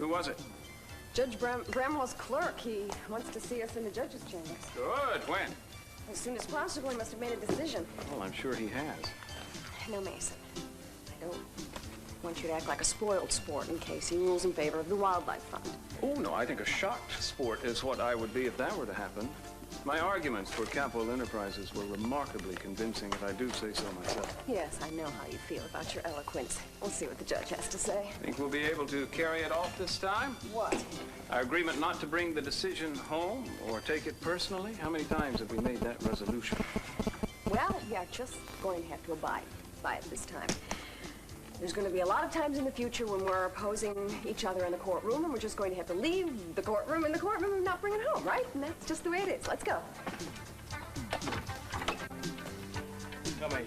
Who was it? Judge Bramwell's clerk. He wants to see us in the judge's chambers. Good. When? As soon as possible. He must have made a decision. Well, I'm sure he has. No, Mason. I don't want you to act like a spoiled sport in case he rules in favor of the Wildlife Fund. Oh, no, I think a shocked sport is what I would be if that were to happen. My arguments for Capital Enterprises were remarkably convincing, if I do say so myself. Yes, I know how you feel about your eloquence. We'll see what the judge has to say. Think we'll be able to carry it off this time? What? Our agreement not to bring the decision home or take it personally? How many times have we made that resolution? Well, we are just going to have to abide by it this time. There's going to be a lot of times in the future when we're opposing each other in the courtroom, and we're just going to have to leave the courtroom and not bring it home, right? And that's just the way it is. Let's go. Come on.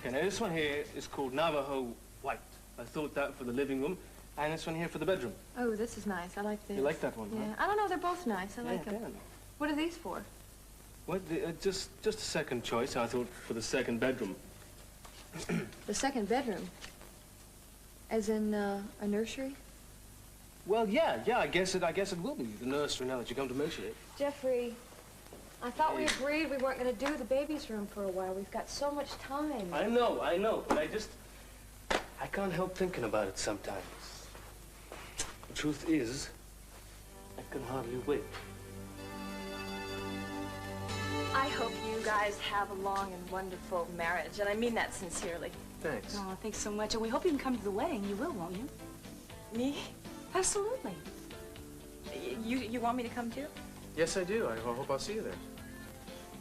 Okay, now this one here is called Navajo White. I thought that for the living room, and this one here for the bedroom. Oh, this is nice. I like this. You like that one, Yeah. huh? I don't know. They're both nice. I like them. Yeah. What are these for? Well, just a second choice. I thought for the second bedroom. The second bedroom? As in a nursery? Well, yeah. I guess it will be the nursery now that you come to mention it. Jeffrey, I thought we agreed we weren't going to do the baby's room for a while. We've got so much time. I know, but I can't help thinking about it sometimes. The truth is, I can hardly wait. I hope you guys have a long and wonderful marriage, and I mean that sincerely. Thanks. Oh, thanks so much. And we hope you can come to the wedding. You will, won't you? Me? Absolutely. You want me to come too? Yes, I do. I hope I'll see you there.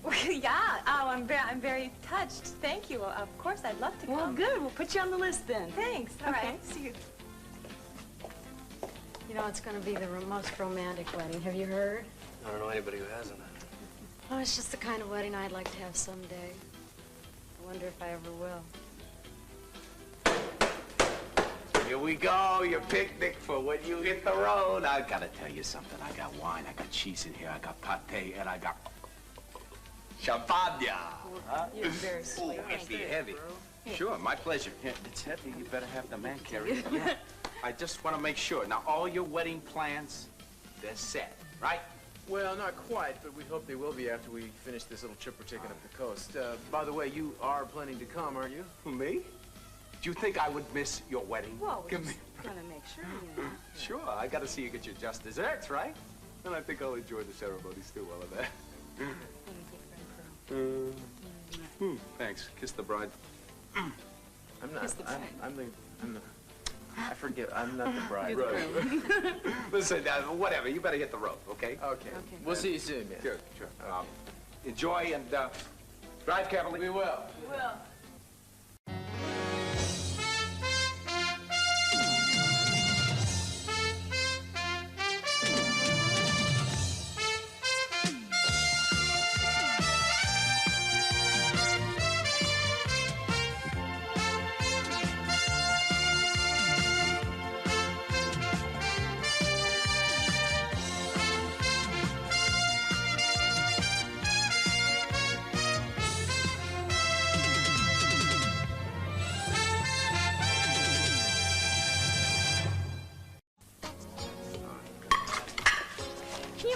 Well, yeah. Oh, I'm very touched. Thank you. Of course, I'd love to come. Well, good. We'll put you on the list then. Thanks. All right. See you. You know, it's going to be the most romantic wedding. Have you heard? I don't know anybody who hasn't. Oh, it's just the kind of wedding I'd like to have someday. I wonder if I ever will. Here we go, your picnic for when you hit the road. I gotta tell you something. I got wine, I got cheese in here, I got pate, and I got champagne. Huh? You're very sweet. Oh, it's heavy. Sure, my pleasure. Here, it's heavy. You better have the man carry it. Yeah. I just want to make sure. Now, all your wedding plans, they're set, right? Well, not quite, but we hope they will be after we finish this little trip we're taking up the coast. By the way, you are planning to come, aren't you? Me? Do you think I would miss your wedding? Well, we're just gonna make sure, you know. Sure, I gotta see you get your just desserts, right? And I think I'll enjoy the ceremonies too, all of that. Thanks. Kiss the bride. I'm not. Kiss the bride. I'm the. I forget. I'm not the bride. Right. Listen, whatever. You better hit the road, okay? Okay. We'll see you soon, man. Sure. Enjoy and drive carefully. We will. We will.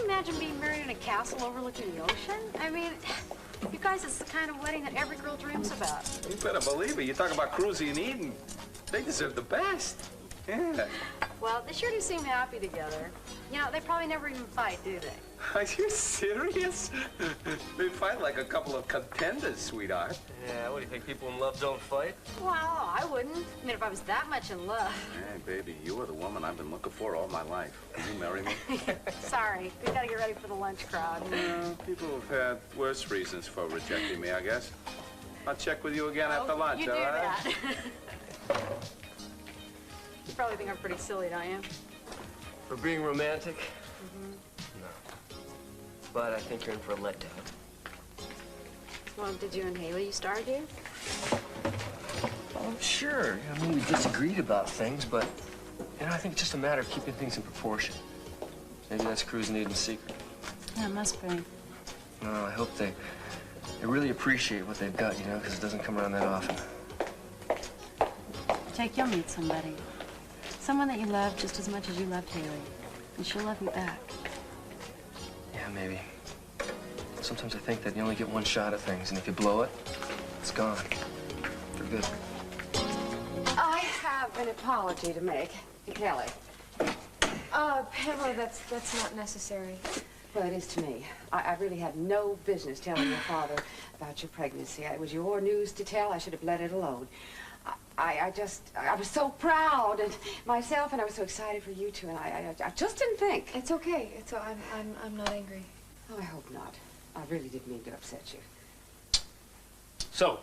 Imagine being married in a castle overlooking the ocean. I mean, you guys, it's the kind of wedding that every girl dreams about. You better believe it. You talk about Cruz and Eden. They deserve the best. Yeah. Well, they sure do seem happy together. You know, they probably never even fight, do they? Are you serious? They fight like a couple of contenders, sweetheart. Yeah, what do you think? People in love don't fight? Well, I wouldn't. I mean, if I was that much in love. Hey, baby, you are the woman I've been looking for all my life. Will you marry me? Sorry, we gotta get ready for the lunch crowd. People have had worse reasons for rejecting me, I guess. I'll check with you again after lunch, you do all right? that. You probably think I'm pretty silly, don't you? For being romantic? No. But I think you're in for a letdown. Well, did you and Haley used to argue? Oh, sure. I mean, we disagreed about things, but, you know, I think it's just a matter of keeping things in proportion. Maybe that's Cruz and Eden's secret. Yeah, it must be. No, I hope they really appreciate what they've got, you know, because it doesn't come around that often. Jake, you'll meet somebody. Someone that you love just as much as you loved Haley. And she'll love you back. Yeah, maybe. Sometimes I think that you only get one shot at things, and if you blow it, it's gone. For good. I have an apology to make to Kelly. Pamela, that's not necessary. Well, it is to me. I really had no business telling your father about your pregnancy. It was your news to tell. I should have let it alone. I was so proud of myself, and I was so excited for you two, and I just didn't think. It's okay. I'm not angry. Oh, I hope not. I really didn't mean to upset you. So,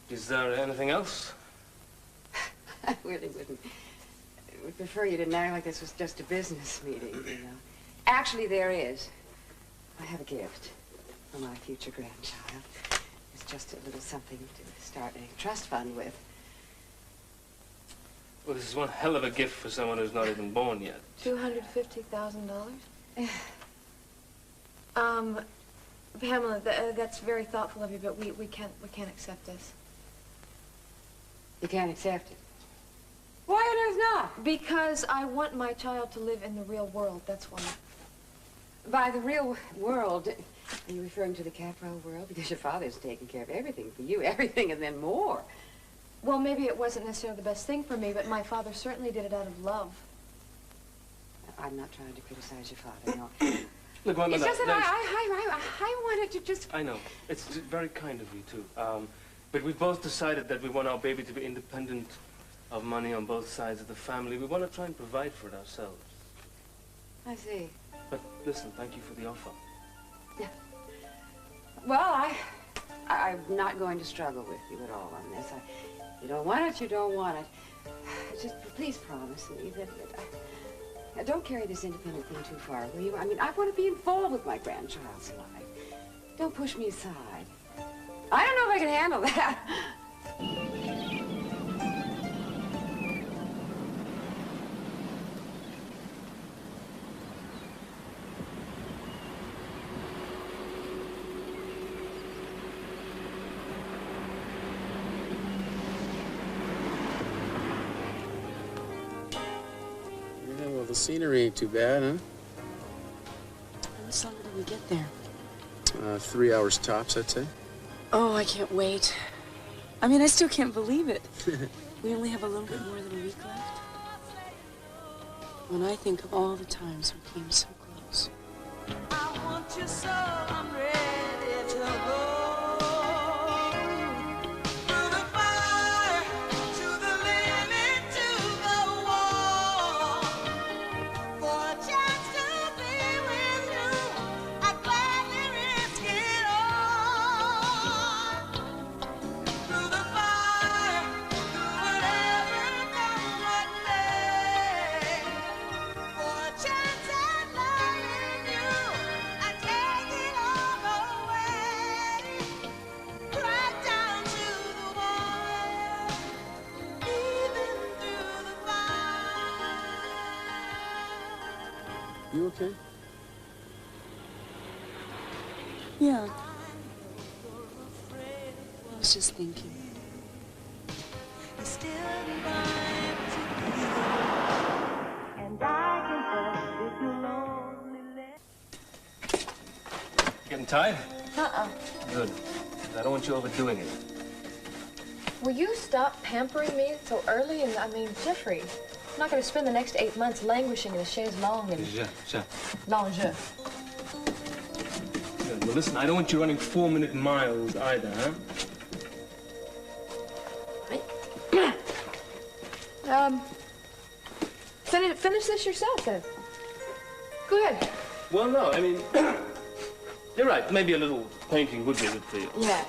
is there anything else? I really wouldn't. I would prefer you didn't act like this was just a business meeting, you know. Actually, there is. I have a gift for my future grandchild. It's just a little something to start a trust fund with. Well, this is one hell of a gift for someone who's not even born yet. $250,000? Pamela, that's very thoughtful of you, but we can't accept this. You can't accept it? Why on earth not? Because I want my child to live in the real world, that's why. By the real world, are you referring to the Capro world? Because your father's taking care of everything for you, everything and then more. Well, maybe it wasn't necessarily the best thing for me, but my father certainly did it out of love. I'm not trying to criticize your father, no. Look, Mama, it's just that I wanted to just... I know. It's very kind of you, too. But we've both decided that we want our baby to be independent of money on both sides of the family. We want to try and provide for it ourselves. I see. But listen, thank you for the offer. Yeah. Well, I'm not going to struggle with you at all on this. You don't want it, you don't want it. Just please promise me that don't carry this independent thing too far, will you? I mean, I want to be involved with my grandchild's life. Don't push me aside. I don't know if I can handle that. Well, the scenery ain't too bad, huh? How much longer do we get there? 3 hours tops, I'd say. Oh, I can't wait. I mean, I still can't believe it. We only have a little bit more than a week left. When I think of all the times we came so close. I want you so I'm ready to go. You okay? Yeah. I was just thinking. Getting tired? Uh-uh. Good. I don't want you overdoing it. Will you stop pampering me so early? And I mean, Jeffrey, I'm not going to spend the next 8 months languishing in a chaise longue and... Longue. Well, listen, I don't want you running 4-minute miles either, huh? Finish this yourself, then. Go ahead. Well, no, I mean, you're right. Maybe a little painting would be good for you. Yeah.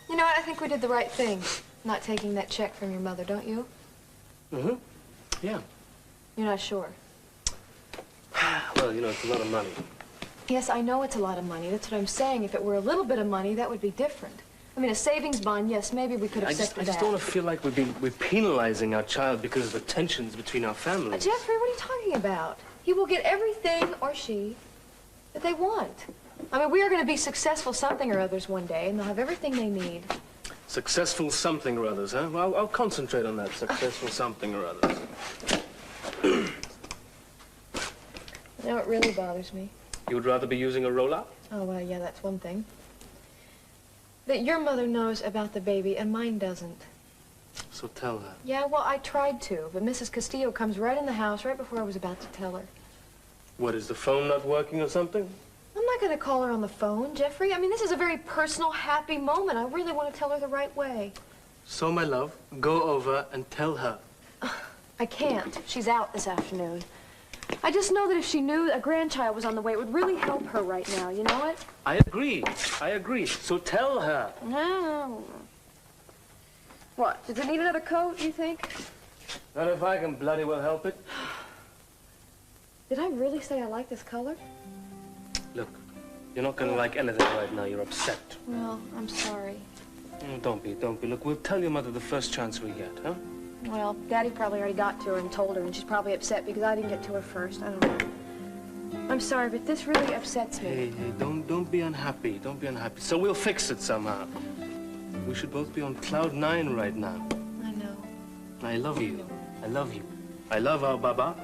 You know what? I think we did the right thing, not taking that check from your mother, don't you? Mm-hmm. Yeah. You're not sure? Well, you know, it's a lot of money. Yes, I know it's a lot of money. That's what I'm saying. If it were a little bit of money, that would be different. I mean, a savings bond, yes, maybe we could accept that. I just don't want to feel like we're penalizing our child because of the tensions between our families. Jeffrey, what are you talking about? He will get everything, or she, that they want. I mean, we are going to be successful something or others one day, and they'll have everything they need. Successful something or others, huh? Well, I'll concentrate on that successful something or others. You know, it really bothers me. You would rather be using a roll-out? Oh, well, yeah, that's one thing. That your mother knows about the baby and mine doesn't. So tell her. Yeah, well, I tried to, but Mrs. Castillo comes right in the house right before I was about to tell her. What, is the phone not working or something? I'm not going to call her on the phone, Jeffrey. I mean, this is a very personal, happy moment. I really want to tell her the right way. So, my love, go over and tell her. I can't. She's out this afternoon. I just know that if she knew a grandchild was on the way, it would really help her right now. You know it? I agree. I agree. So tell her. No. What? Does it need another coat, you think? Not if I can bloody well help it. Did I really say I like this color? Look, you're not going to like anything right now. You're upset. Well, I'm sorry. Don't be. Look, we'll tell your mother the first chance we get, huh? Well, Daddy probably already got to her and told her, and she's probably upset because I didn't get to her first. I don't know. I'm sorry, but this really upsets me. Hey, don't be unhappy. Don't be unhappy. So we'll fix it somehow. We should both be on cloud 9 right now. I know. I love you. I love you. I love our Baba.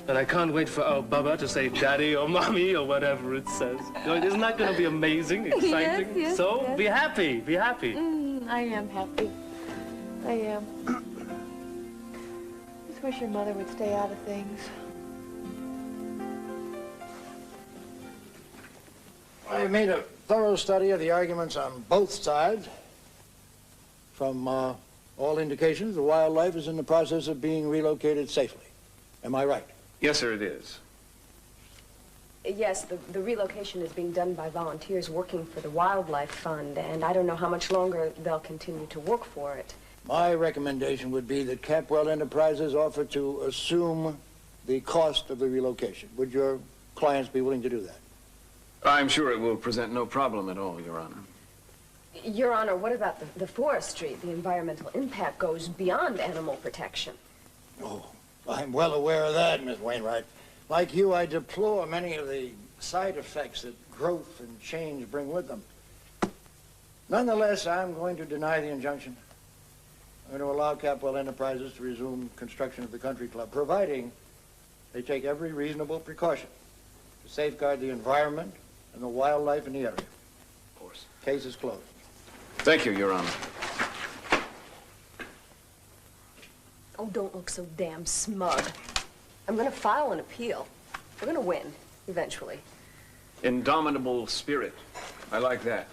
And I can't wait for our Baba to say Daddy or Mommy or whatever it says. Isn't that going to be amazing, exciting? Yes, so yes. Be happy. Be happy. I am happy. I am. Just wish your mother would stay out of things. I made a thorough study of the arguments on both sides. From all indications, the wildlife is in the process of being relocated safely. Am I right? Yes, sir, it is. Yes, the relocation is being done by volunteers working for the Wildlife Fund, and I don't know how much longer they'll continue to work for it. My recommendation would be that Capwell Enterprises offer to assume the cost of the relocation. Would your clients be willing to do that? I'm sure it will present no problem at all, Your Honor. Your Honor, what about the forestry? The environmental impact goes beyond animal protection. Oh, I'm well aware of that, Miss Wainwright. Like you, I deplore many of the side effects that growth and change bring with them. Nonetheless, I'm going to deny the injunction. I'm going to allow Capwell Enterprises to resume construction of the country club, providing they take every reasonable precaution to safeguard the environment and the wildlife in the area. Of course. Case is closed. Thank you, Your Honor. Oh, don't look so damn smug. I'm going to file an appeal. We're going to win, eventually. Indomitable spirit. I like that.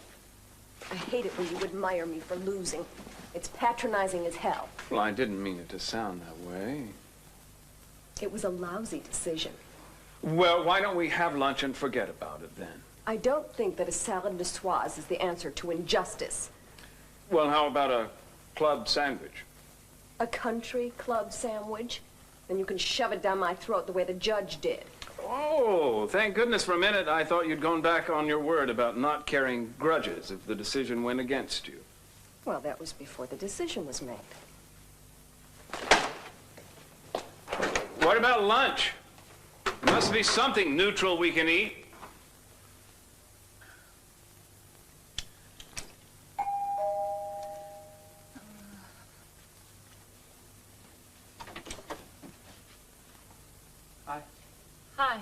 I hate it when you admire me for losing. It's patronizing as hell. Well, I didn't mean it to sound that way. It was a lousy decision. Well, why don't we have lunch and forget about it then? I don't think that a salad niçoise is the answer to injustice. Well, how about a club sandwich? A country club sandwich? Then you can shove it down my throat the way the judge did. Oh, thank goodness for a minute I thought you'd gone back on your word about not carrying grudges if the decision went against you. Well, that was before the decision was made. What about lunch? There must be something neutral we can eat. Hi.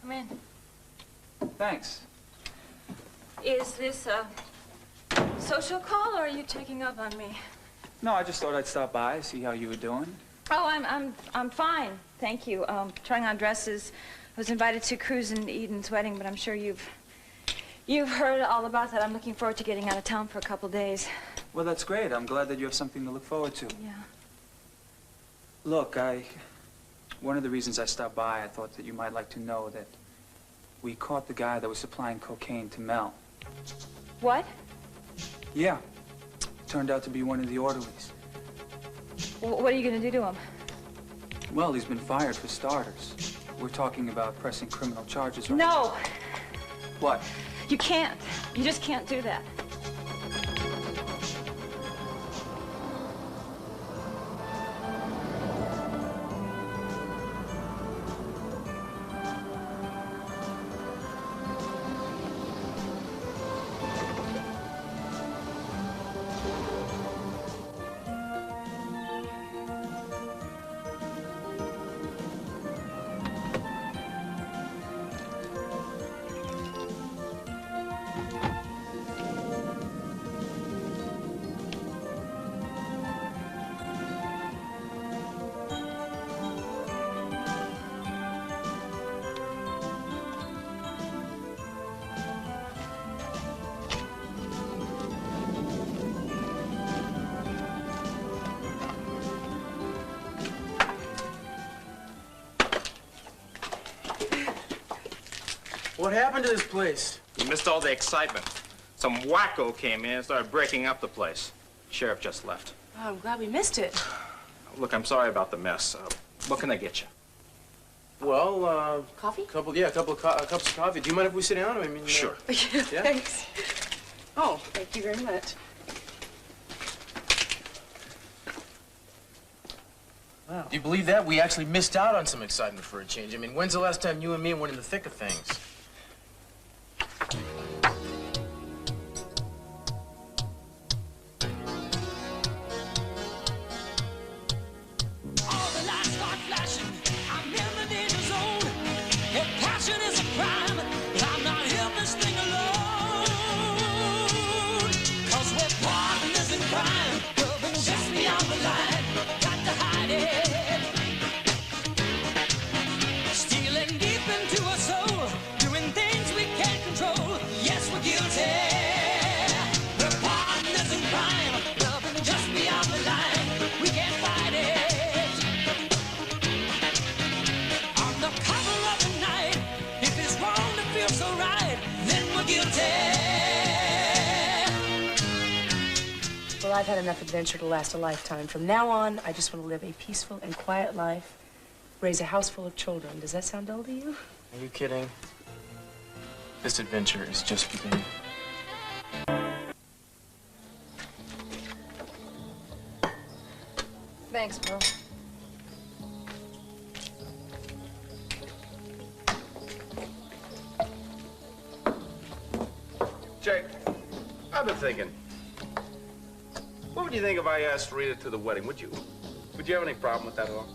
Come in. Thanks. Is this a social call, or are you checking up on me? No, I just thought I'd stop by, see how you were doing. Oh, I'm fine, thank you. Trying on dresses. I was invited to Cruz and Eden's wedding, but I'm sure you've heard all about that. I'm looking forward to getting out of town for a couple days. Well, that's great. I'm glad that you have something to look forward to. Yeah. Look, one of the reasons I stopped by, I thought that you might like to know that we caught the guy that was supplying cocaine to Mel. What? Yeah. Turned out to be one of the orderlies. What are you going to do to him? Well, he's been fired for starters. We're talking about pressing criminal charges right No! now. What? You can't. You just can't do that. What happened to this place? You missed all the excitement. Some wacko came in and started breaking up the place. Sheriff just left. Oh, I'm glad we missed it. Look, I'm sorry about the mess. What can I get you? Well, coffee? A couple of cups of coffee. Do you mind if we sit down? I mean, sure. Yeah? Thanks. Oh, thank you very much. Wow. Do you believe that? We actually missed out on some excitement for a change. I mean, when's the last time you and me went in the thick of things? Well, I've had enough adventure to last a lifetime. From now on, I just want to live a peaceful and quiet life, raise a house full of children. Does that sound dull to you? Are you kidding? This adventure is just beginning. Thanks, Bill. Jake, I've been thinking. What would you think if I asked Rita to the wedding? Would you have any problem with that at all?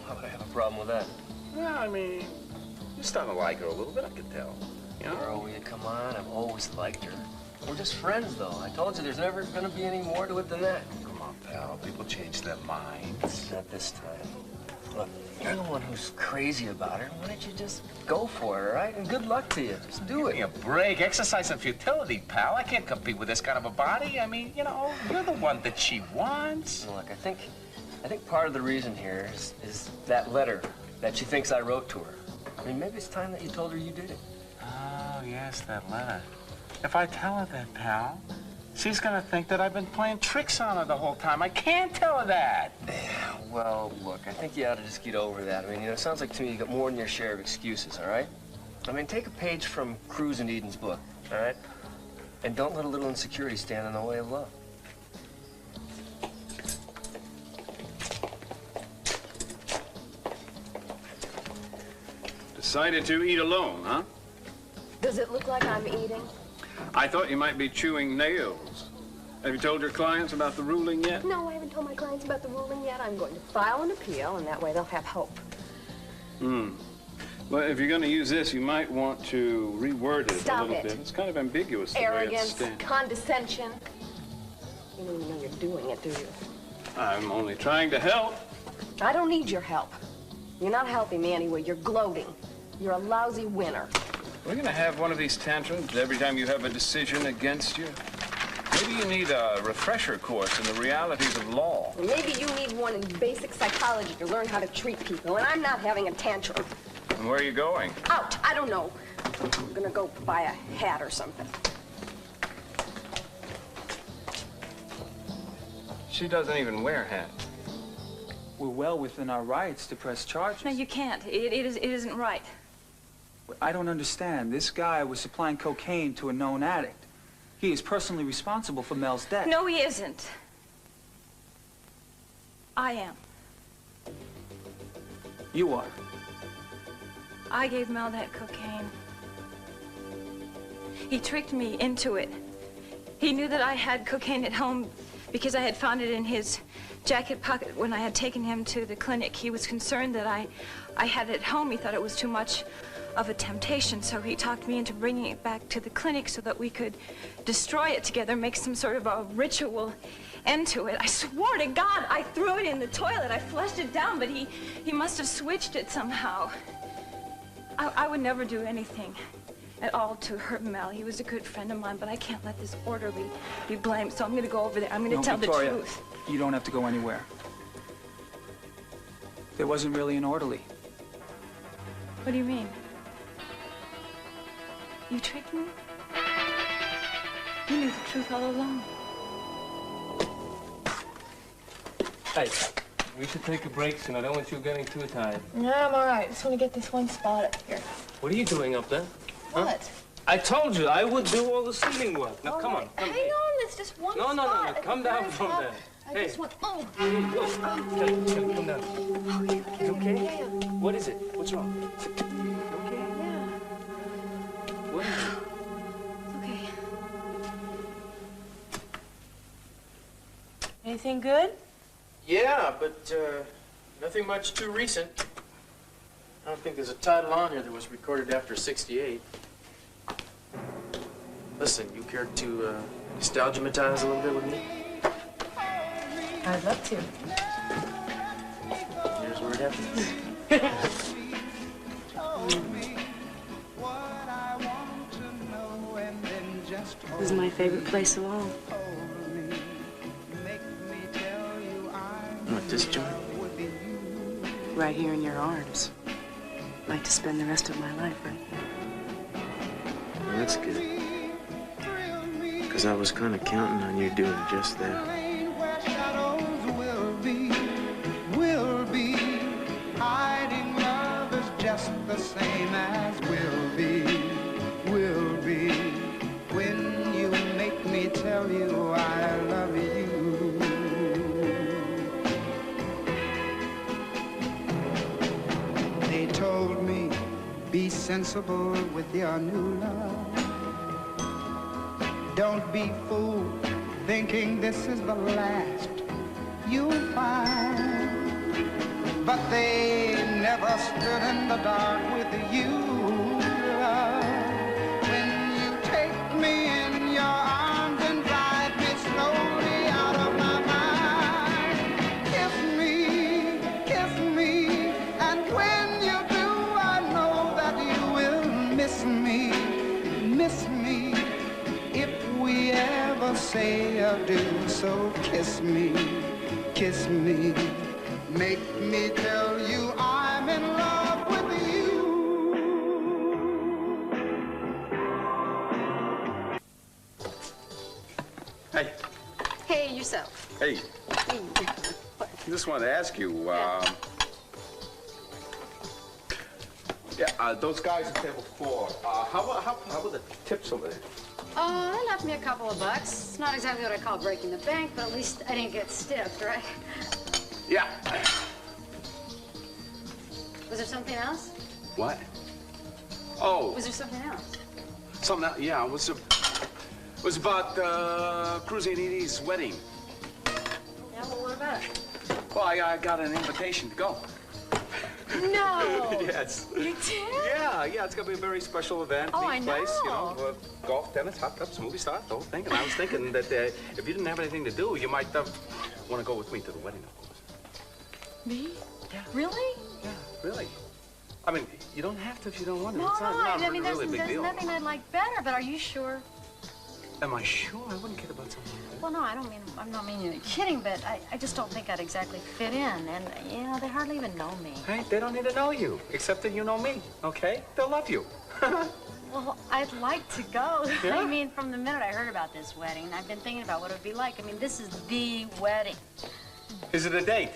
Why would I have a problem with that? Yeah, I mean, you're starting to like her a little bit, I can tell. You know? Girl, will you come on? I've always liked her. We're just friends, though. I told you there's never gonna be any more to it than that. Come on, pal. People change their minds. Not this time. Look, you're the one who's crazy about her. Why don't you just go for it, all right? And good luck to you. Just do it. Give me a break. Exercise and futility, pal. I can't compete with this kind of a body. I mean, you know, you're the one that she wants. Look, I think part of the reason here is that letter that she thinks I wrote to her. I mean, maybe it's time that you told her you did it. Oh, yes, that letter. If I tell her that, pal, she's gonna think that I've been playing tricks on her the whole time. I can't tell her that. Well, look, I think you ought to just get over that. I mean, it sounds like to me you got more than your share of excuses, all right? I mean, take a page from Cruz and Eden's book, all right? And don't let a little insecurity stand in the way of love. Decided to eat alone, huh? Does it look like I'm eating? I thought you might be chewing nails. Have you told your clients about the ruling yet? No, I haven't told my clients about the ruling yet. I'm going to file an appeal, and that way they'll have hope. Well, if you're going to use this, you might want to reword it Stop a little it. bit. It's kind of ambiguous. The way Arrogance, it's stamped. condescension. You don't even know you're doing it, do you? I'm only trying to help. I don't need your help. You're not helping me anyway. You're gloating. You're a lousy winner. We're going to have one of these tantrums every time you have a decision against you. Maybe you need a refresher course in the realities of law. Or maybe you need one in basic psychology to learn how to treat people, and I'm not having a tantrum. And where are you going? Out. I don't know. I'm gonna go buy a hat or something. She doesn't even wear hats. We're well within our rights to press charges. No, you can't. It isn't right. I don't understand. This guy was supplying cocaine to a known addict. He is personally responsible for Mel's death. No, he isn't. I am. You are. I gave Mel that cocaine. He tricked me into it. He knew that I had cocaine at home because I had found it in his jacket pocket when I had taken him to the clinic. He was concerned that I had it at home. He thought it was too much of a temptation, so he talked me into bringing it back to the clinic so that we could destroy it together, make some sort of a ritual end to it. I swore to God I threw it in the toilet. I flushed it down, but he must have switched it somehow. I would never do anything at all to hurt Mel. He was a good friend of mine, but I can't let this orderly be blamed, so I'm going to go over there. I'm going to tell Victoria, the truth. You don't have to go anywhere. There wasn't really an orderly. What do you mean? You tricked me? You knew the truth all along. Hey, we should take a break soon. I don't want you getting too tired. No, I'm all right. Just want to get this one spot up here. What are you doing up there? What? Huh? I told you I would do all the ceiling work. Now, come on. Come Hang on, it's just one spot. No. Come down from there. I just want... Oh. Hey, come down. Okay. You okay? Yeah. What is it? What's wrong? You okay? Yeah. What is it? Okay. Anything good? Yeah, but nothing much too recent. I don't think there's a title on here that was recorded after '68. Listen, you care to nostalgiamatize a little bit with me? I'd love to. Here's where it happens. This is my favorite place of all. What, this joint? Right here in your arms. I'd like to spend the rest of my life right here. Well, that's good. Because I was kind of counting on you doing just that. Will be. Hiding love is just the same as will be. When you make me tell you I love you. They told me, be sensible with your new love. Don't be fooled, thinking this is the last you'll find. But they never stood in the dark with you, love. When you take me in your arms and drive me slowly out of my mind. Kiss me, and when you do, I know that you will miss me. We ever say adieu, so kiss me, make me tell you I'm in love with you. Hey. Hey, yourself. Hey. I just wanted to ask you, those guys at table 4, how were the tips over there? Oh, they left me a couple of bucks. It's not exactly what I call breaking the bank, but at least I didn't get stiffed, right? Yeah. Was there something else? What? Oh. Was there something else? Something else, yeah. It was about Cruz and Edie's wedding. Yeah, well, what about it? Well, I got an invitation to go. No. Yes. You did? Yeah, it's gonna be a very special event. Oh, I place, know. You know, golf, tennis, hot tubs, movie stars, the whole thing. And I was thinking that if you didn't have anything to do, you might want to go with me to the wedding, of course. Me? Yeah. Really? Yeah, really. I mean, you don't have to if you don't want to. No, It's not I mean, really a big there's deal. nothing I'd like better, but are you sure? Am I sure? I wouldn't kid about something like that. Well, no, I'm not meaning you're kidding, but I just don't think I'd exactly fit in. And, you know, they hardly even know me. Hey, they don't need to know you, except that you know me, okay? They'll love you. Well, I'd like to go. Yeah? I mean, from the minute I heard about this wedding, I've been thinking about what it would be like. I mean, this is the wedding. Is it a date?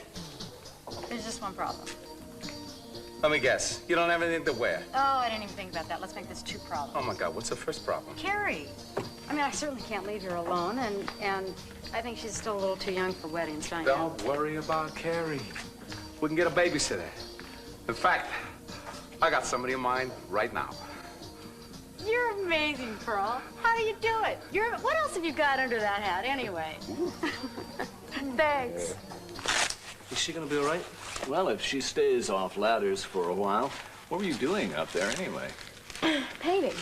There's just one problem. Let me guess. You don't have anything to wear. Oh, I didn't even think about that. Let's make this 2 problems. Oh, my God. What's the first problem? Carrie. I mean, I certainly can't leave her alone, and I think she's still a little too young for weddings, don't you? Don't worry about Carrie. We can get a babysitter. In fact, I got somebody in mind right now. You're amazing, Pearl. How do you do it? What else have you got under that hat, anyway? Thanks. Is she gonna be all right? Well, if she stays off ladders for a while. What were you doing up there anyway? Painting.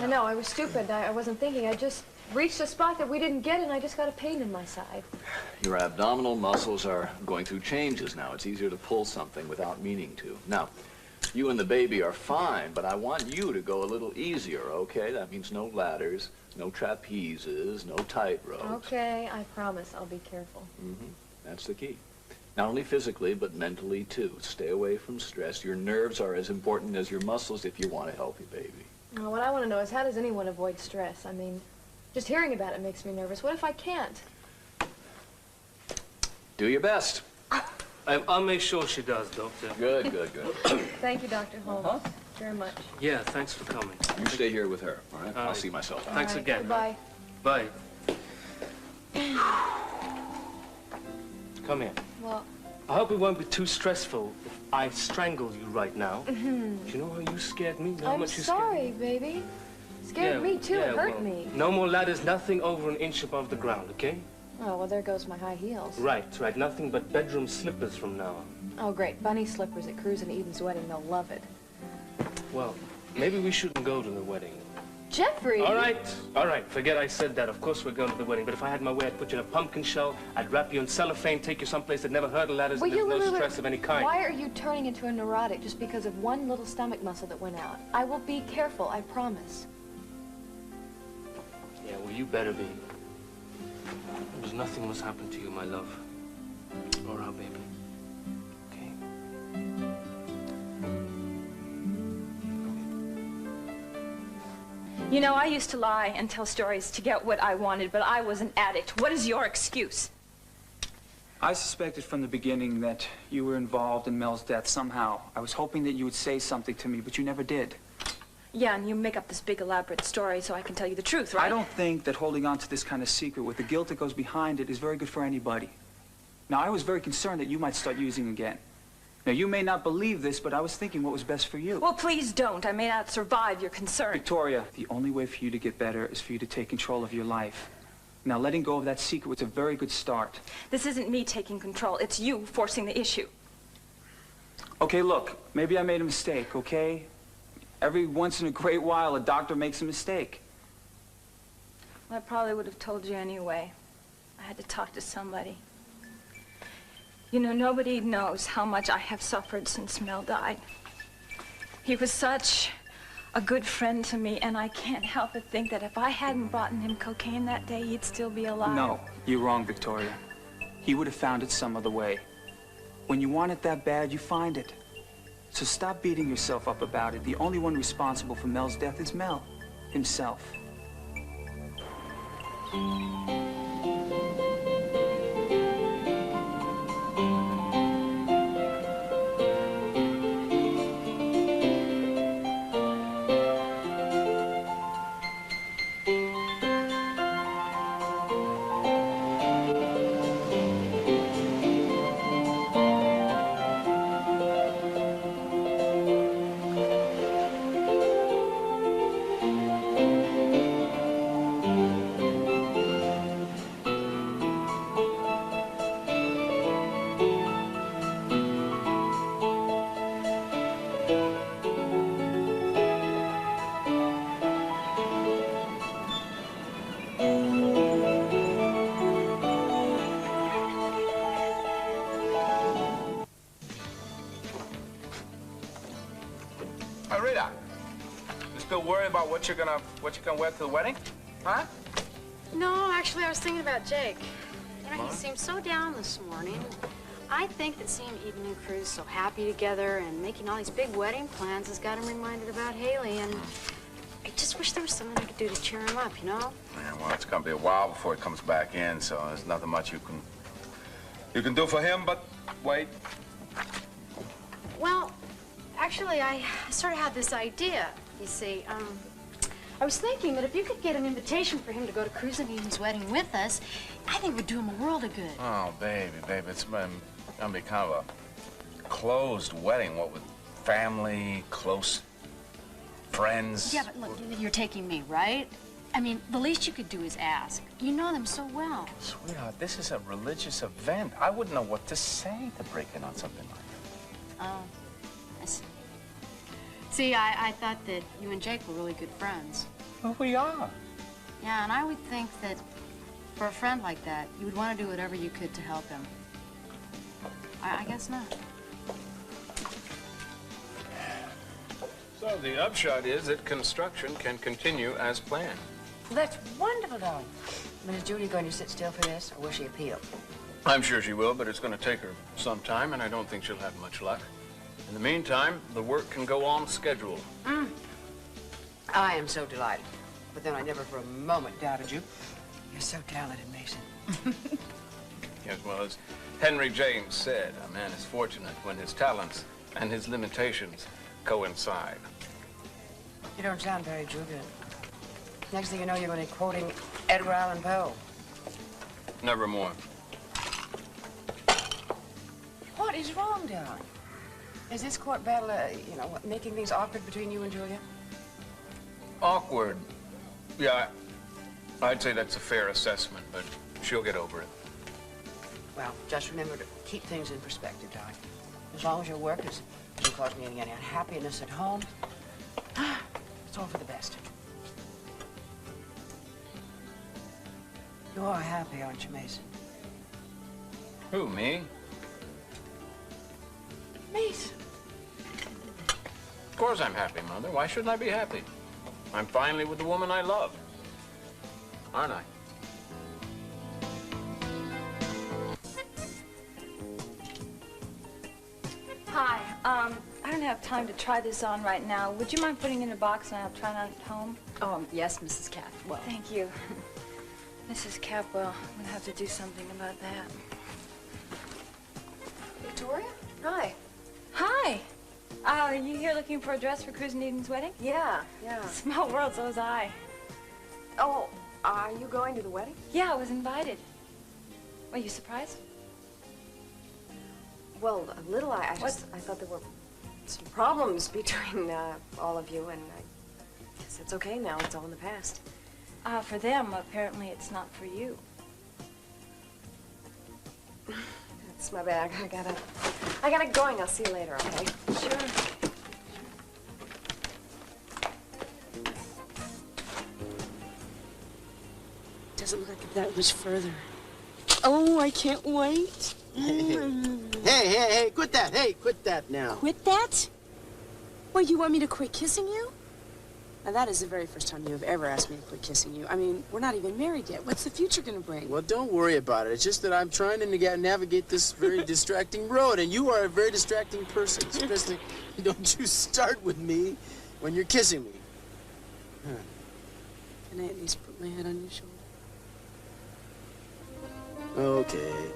I know, I was stupid. I wasn't thinking. I just reached a spot that we didn't get, and I just got a pain in my side. Your abdominal muscles are going through changes now. It's easier to pull something without meaning to. Now, you and the baby are fine, but I want you to go a little easier, okay? That means no ladders, no trapezes, no tightrope. Okay, I promise I'll be careful. That's the key. Not only physically, but mentally, too. Stay away from stress. Your nerves are as important as your muscles if you want a healthy baby. Well, what I want to know is how does anyone avoid stress? I mean, just hearing about it makes me nervous. What if I can't? Do your best. I'll make sure she does, Doctor. Good, good, good. Thank you, Dr. Holmes. Very much. Yeah, thanks for coming. You stay here with her, all right? I'll see myself out. Thanks again. Goodbye. Bye. Come here. Well, I hope it won't be too stressful if I strangle you right now. mm-hmm. Do you know how you scared me? How I'm much you sorry, baby. Scared me, too. It hurt me. No more ladders, nothing over an inch above the ground, okay? Oh, well, there goes my high heels. Right, right. Nothing but bedroom slippers from now on. Oh, great. Bunny slippers at Cruz and Eden's wedding. They'll love it. Well, maybe we shouldn't go to the wedding. Jeffrey! All right. Forget I said that. Of course we're going to the wedding. But if I had my way, I'd put you in a pumpkin shell. I'd wrap you in cellophane, take you someplace that never heard of ladders, and there's no stress of any kind. Why are you turning into a neurotic just because of one little stomach muscle that went out? I will be careful, I promise. Yeah, well, you better be. Because nothing must happen to you, my love. Or our baby. Okay? You know, I used to lie and tell stories to get what I wanted, but I was an addict. What is your excuse? I suspected from the beginning that you were involved in Mel's death somehow. I was hoping that you would say something to me, but you never did. Yeah, and you make up this big elaborate story so I can tell you the truth, right? I don't think that holding on to this kind of secret with the guilt that goes behind it is very good for anybody. Now, I was very concerned that you might start using again. Now, you may not believe this, but I was thinking what was best for you. Well, please don't. I may not survive your concern. Victoria, the only way for you to get better is for you to take control of your life. Now, letting go of that secret was a very good start. This isn't me taking control. It's you forcing the issue. Okay, look, maybe I made a mistake, okay? Every once in a great while, a doctor makes a mistake. Well, I probably would have told you anyway. I had to talk to somebody. You know, nobody knows how much I have suffered since Mel died. He was such a good friend to me, and I can't help but think that if I hadn't bought him cocaine that day, he'd still be alive. No, you're wrong, Victoria. He would have found it some other way. When you want it that bad, you find it. So stop beating yourself up about it. The only one responsible for Mel's death is Mel himself. Rita, you still worried about what you're gonna wear to the wedding? Huh? No, actually, I was thinking about Jake. You know, he seemed so down this morning. I think that seeing Eden and Cruz so happy together and making all these big wedding plans has got him reminded about Haley, and I just wish there was something I could do to cheer him up, you know? Yeah, well, it's gonna be a while before he comes back in, so there's nothing much you can do for him but wait. Well, actually, I sort of had this idea, you see. I was thinking that if you could get an invitation for him to go to Cruz and Eden's wedding with us, I think it would do him a world of good. Oh, baby, it's gonna be kind of a closed wedding, what with family, close friends. Yeah, but look, you're taking me, right? I mean, the least you could do is ask. You know them so well. Sweetheart, this is a religious event. I wouldn't know what to say to break in on something like that. Oh, I see. See, I thought that you and Jake were really good friends. Well, we are. Yeah, and I would think that for a friend like that, you would want to do whatever you could to help him. I guess not. So the upshot is that construction can continue as planned. Well, that's wonderful, darling. I mean, is Judy going to sit still for this, or will she appeal? I'm sure she will, but it's going to take her some time, and I don't think she'll have much luck. In the meantime, the work can go on schedule. I am so delighted. But then I never for a moment doubted you. You're so talented, Mason. Yes, well, as Henry James said, a man is fortunate when his talents and his limitations coincide. You don't sound very jubilant. Next thing you know, you're going to be quoting Edgar Allan Poe. Nevermore. What is wrong, Don? Is this court battle, you know, making things awkward between you and Julia? Awkward. Yeah, I'd say that's a fair assessment, but she'll get over it. Well, just remember to keep things in perspective, Don. As long as your work doesn't cause me any unhappiness at home, it's all for the best. You are happy, aren't you, Mason? Who, me? Mason. Of course I'm happy, Mother. Why shouldn't I be happy? I'm finally with the woman I love. Aren't I? Hi. I don't have time to try this on right now. Would you mind putting it in a box and I'll try it on at home? Oh, yes, Mrs. Cathwell. Thank you. Mrs. Capwell, I'm gonna have to do something about that. Victoria? Hi. Hi. Are you here looking for a dress for Cruz and Eden's wedding? Yeah. Small world, so was I. Oh, are you going to the wedding? Yeah, I was invited. Were you surprised? Well, a little. I thought there were some problems between all of you, and I guess it's okay now. It's all in the past. For them, apparently it's not for you. That's my bag. I gotta going. I'll see you later, okay? Sure. Doesn't look like that much further. Oh, I can't wait. Hey, quit that. Hey, quit that now. Quit that? What, you want me to quit kissing you? Now, that is the very first time you have ever asked me to quit kissing you. I mean, we're not even married yet. What's the future gonna bring? Well, don't worry about it. It's just that I'm trying to navigate this very distracting road, and you are a very distracting person. Especially, don't you start with me when you're kissing me. Huh. Can I at least put my head on your shoulder? Okay.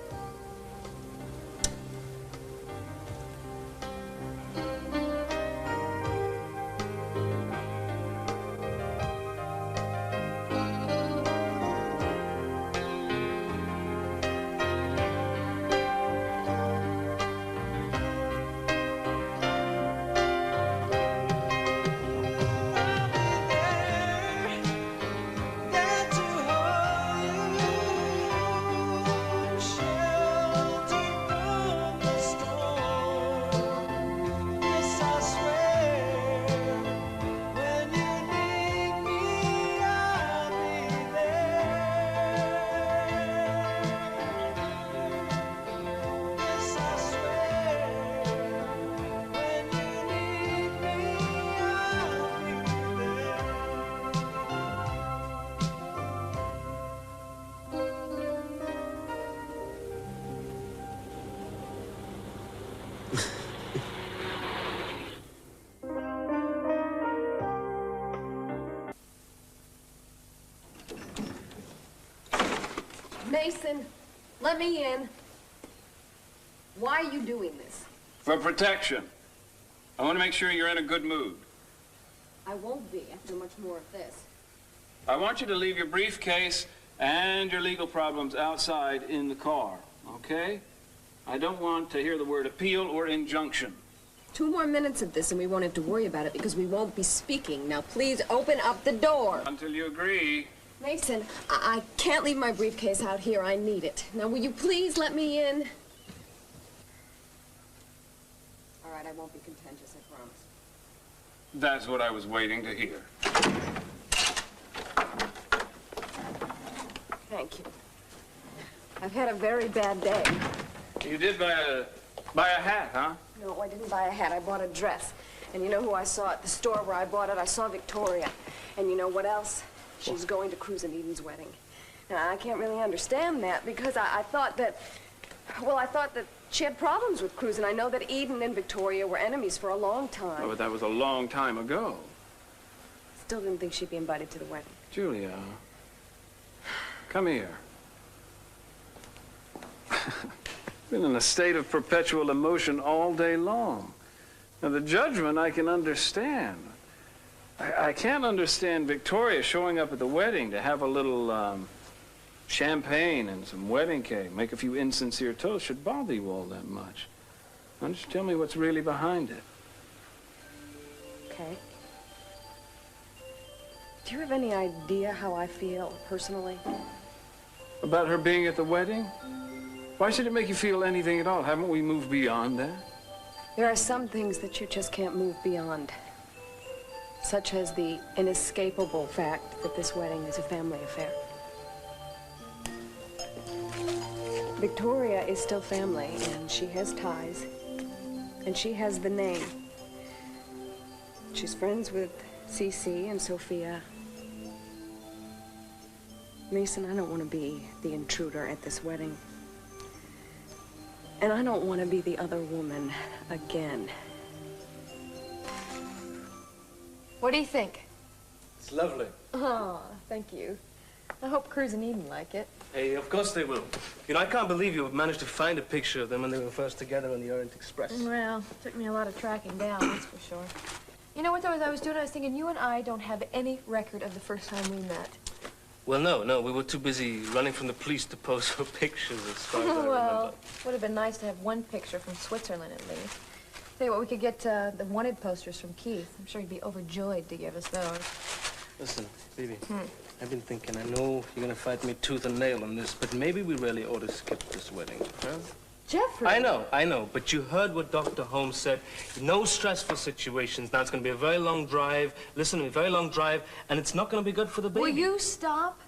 Mason, let me in. Why are you doing this? For protection. I want to make sure you're in a good mood. I won't be after much more of this. I want you to leave your briefcase and your legal problems outside in the car, okay? I don't want to hear the word appeal or injunction. 2 more minutes of this and we won't have to worry about it because we won't be speaking. Now, please open up the door. Until you agree. Mason, I can't leave my briefcase out here. I need it. Now, will you please let me in? All right, I won't be contentious, I promise. That's what I was waiting to hear. Thank you. I've had a very bad day. You did buy a hat, huh? No, I didn't buy a hat. I bought a dress. And you know who I saw at the store where I bought it? I saw Victoria. And you know what else? She's going to Cruz and Eden's wedding. Now, I can't really understand that because I thought that, well, I thought that she had problems with Cruz, and I know that Eden and Victoria were enemies for a long time. Oh, but that was a long time ago. still didn't think she'd be invited to the wedding. Julia, come here. Been in a state of perpetual emotion all day long. Now, the judgment I can understand. I can't understand Victoria showing up at the wedding to have a little champagne and some wedding cake, make a few insincere toasts should bother you all that much. Why don't you tell me what's really behind it? Okay. Do you have any idea how I feel personally? About her being at the wedding? Why should it make you feel anything at all? Haven't we moved beyond that? There are some things that you just can't move beyond. Such as the inescapable fact that this wedding is a family affair. Victoria is still family, and she has ties, and she has the name. She's friends with Cece and Sophia. Mason, I don't want to be the intruder at this wedding. And I don't want to be the other woman again. What do you think? It's lovely. Oh, thank you. I hope Cruz and Eden like it. Hey, of course they will. You know, I can't believe you managed to find a picture of them when they were first together on the Orient Express. Well, it took me a lot of tracking down, that's for sure. You know what, though, as I was doing, I was thinking you and I don't have any record of the first time we met. Well, no, we were too busy running from the police to pose for pictures as far as I remember. Well, would have been nice to have one picture from Switzerland at least. Tell you what, we could get the wanted posters from Keith. I'm sure he'd be overjoyed to give us those. Listen, baby, I've been thinking, I know you're gonna fight me tooth and nail on this, but maybe we really ought to skip this wedding, huh? Jeffrey! I know, but you heard what Dr. Holmes said. No stressful situations. Now, it's gonna be a very long drive. Listen to me, very long drive, and it's not gonna be good for the baby. Will you stop?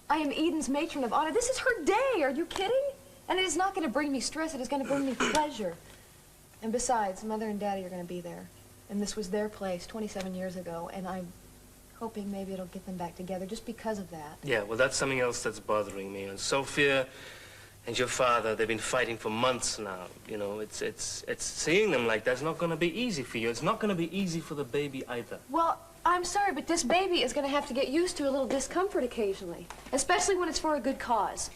I am Eden's matron of honor. This is her day. Are you kidding? And it is not going to bring me stress. It is going to bring me pleasure. And besides, Mother and Daddy are going to be there. And this was their place 27 years ago. And I'm hoping maybe it'll get them back together just because of that. Yeah, well, that's something else that's bothering me. And Sophia and your father, they've been fighting for months now. You know, it's seeing them like that's not going to be easy for you. It's not going to be easy for the baby either. Well, I'm sorry, but this baby is going to have to get used to a little discomfort occasionally, especially when it's for a good cause.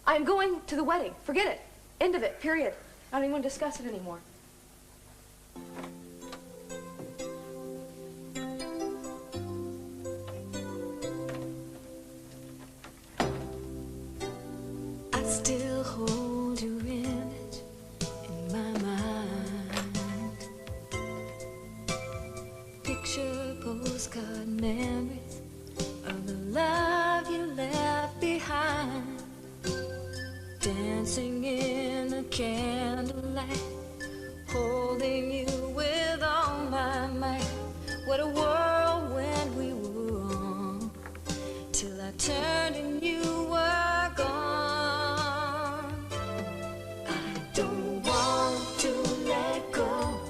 I'm going to the wedding. Forget it. End of it. Period. I don't even want to discuss it anymore. I still hold your image in my mind. Picture postcard memories of the love you left behind. Dancing in the candlelight, holding you with all my might. What a whirlwind we were on, till I turned and you were gone. I don't want to let go,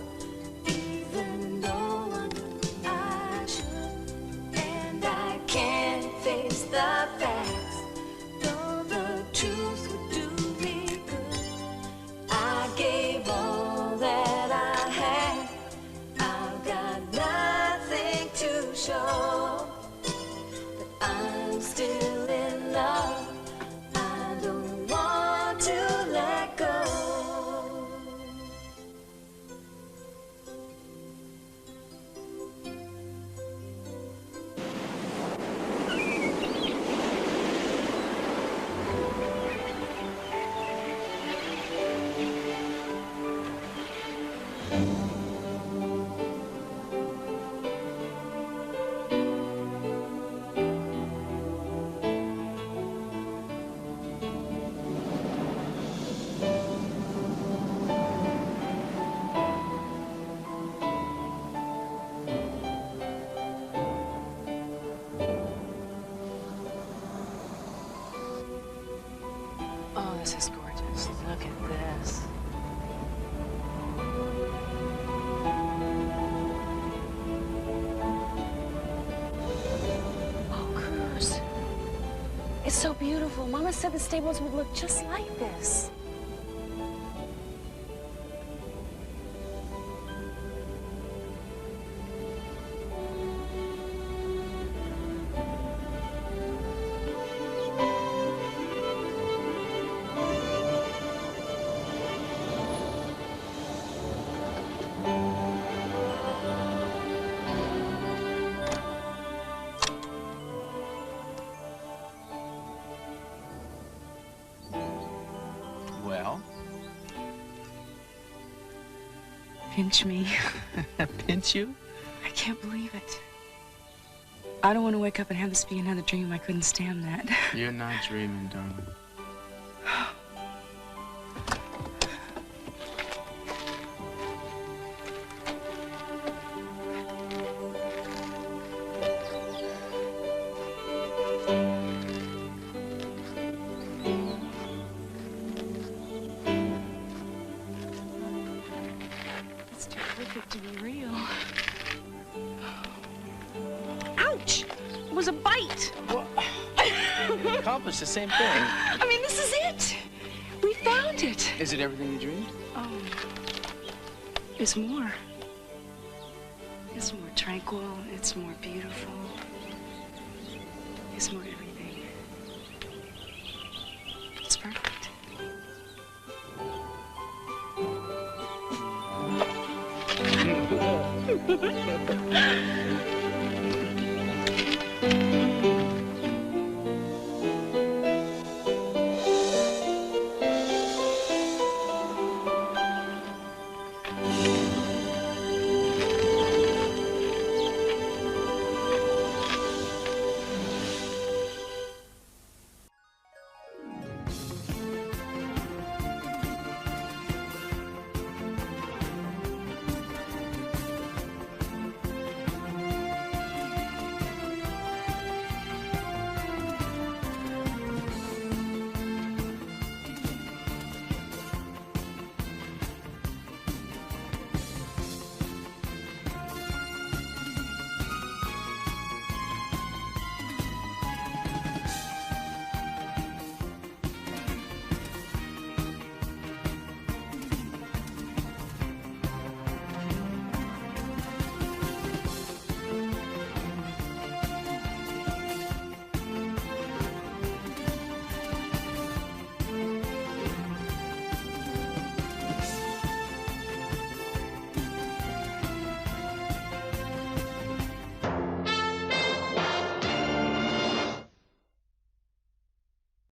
even though I know I should. And I can't face the facts, though the truth would do me good. I gave all that I had, I've got nothing to show, but I'm still in love. I don't want to let go. Oh, this is gorgeous. Look at this. Oh, Cruz. It's so beautiful. Mama said the stables would look just like this. Pinch me. Pinch you? I can't believe it. I don't want to wake up and have this be another dream. I couldn't stand that. You're not dreaming, darling. It's too perfect to be real. Ouch! It was a bite. Well, you accomplished the same thing. I mean, this is it. We found it. Is it everything you dreamed? Oh, it's more. It's more tranquil. It's more beautiful. It's more everything. It's perfect.